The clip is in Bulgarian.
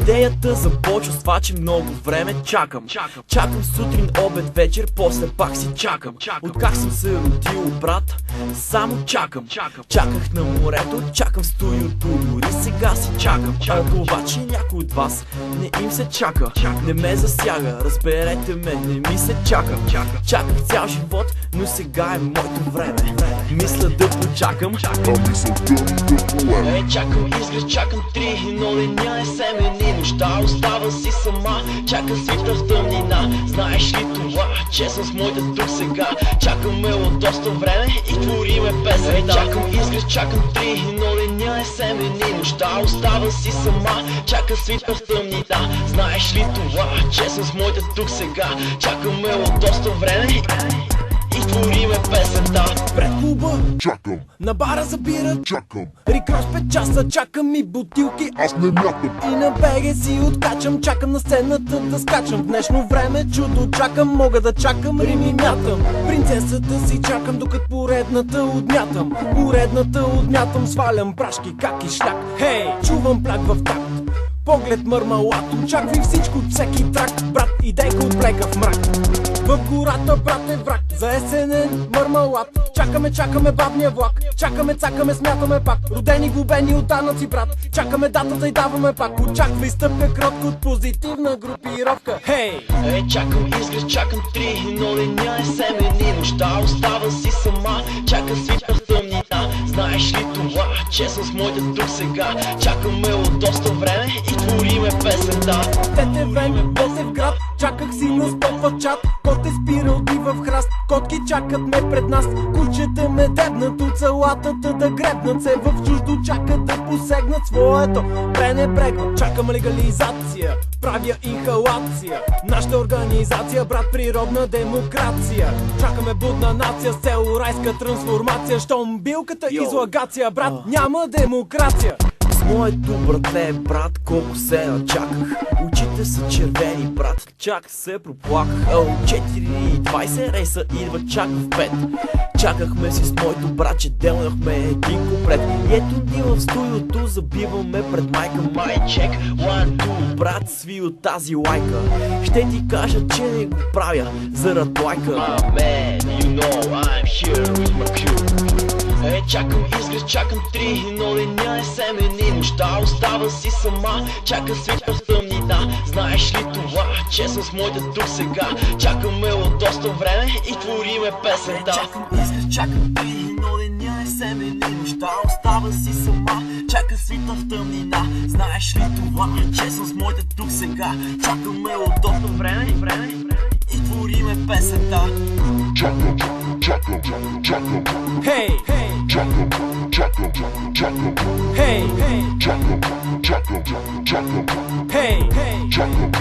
Идеята започва с това, че много време чакам. Чакам сутрин, обед, вечер, после пак си чакам. Откак съм се родил, брат, само чакам. Чаках на морето, чакам в студиото, дори сега си чакам. Ако обаче някой от вас не им се чака, не ме засяга, разберете ме, не ми се чака. Чаках цял живот, но сега е моето време. Мисля да почакам, чакам изгрев, чакам 3, но деня е семени. Нощта остава си сама, чакам свита в тъмнина. Знаеш ли това, че съм с моите тук сега? Чакаме от доста време и твориме песен. Чакам изгрев, чакам 3, но деня е семени. Нощта остава си сама, чакам свита в тъмнина. Знаеш ли това, че съм с моите тук сега? Чакаме от доста време и твориме песента. Пред клуба чакам, на бара за бира чакам, Рикрош 5 часа, чакам и бутилки, аз не мятам. и на БГ си откачам, чакам на сцената да скачам. В днешно време чудо чакам, мога да чакам, рими мятам. Принцесата си чакам, докато поредната отмятам. Поредната отмятам, свалям прашки, как и шляк. Хей, чувам пляк в такт, поглед мърмалат, очаквай всичко, всеки трак. Брат, идейка от плека в мрак. В гората, брат, е враг за есенен мърмалат. Чакаме бабния влак, чакаме, цакаме, смятаме пак. Родени, глобени от данъци, брат, чакаме датата и даваме пак. Очаквай стъпка кротко от позитивна групировка. Хей! Чакам изгрев, чакам 3, но деня е семени. Нощта остава си сама, чакам свита в тъмнина. Знаеш ли това, че съм с моите тук сега? Чакаме от доста време и твориме песента. Тете вен, боте в град, чаках си на стопва чат. Кот е спира, отива в храст, котки чакат ме пред нас. Кучета ме дебнат от салатата да гребнат се в чуждо, чакат да посегнат своето, пренебрегват. Чакам легализация, правя инхалация. Нашата организация, брат, природна демокрация. Чакаме будна нация с цел райска трансформация. Щом билката излагация, брат, няма демокрация. С моето братле, брат, колко се начаках. Очите са червени, брат, чак се проплаках. 4:20 рейса идва чак в 5. Чакахме си с моето братче, делнахме един куплет. И ето ни в студиото забиваме пред майка. Майчек, 1-2, брат, сви от тази лайка. Ще ти кажа, че не го правя зарад лайка. Man, you know I'm here with my crew. Чакам изгрев, чакам 3, но деня е семени. Нощта остава си сама, чака свита в тъмнина. Знаеш ли това, че съм с моите тук сега? Чакаме от доста време и твориме песента. Чакам изгрев, чакам 3, но деня е семени. Нощта остава си сама, чака свита в тъмнина. Знаеш ли това, че съм с моите тук сега? Чакаме от доста време и твориме песента. Чакам, Хей, хей, чакам, хей, хей, чакам, хей, хей. чакам.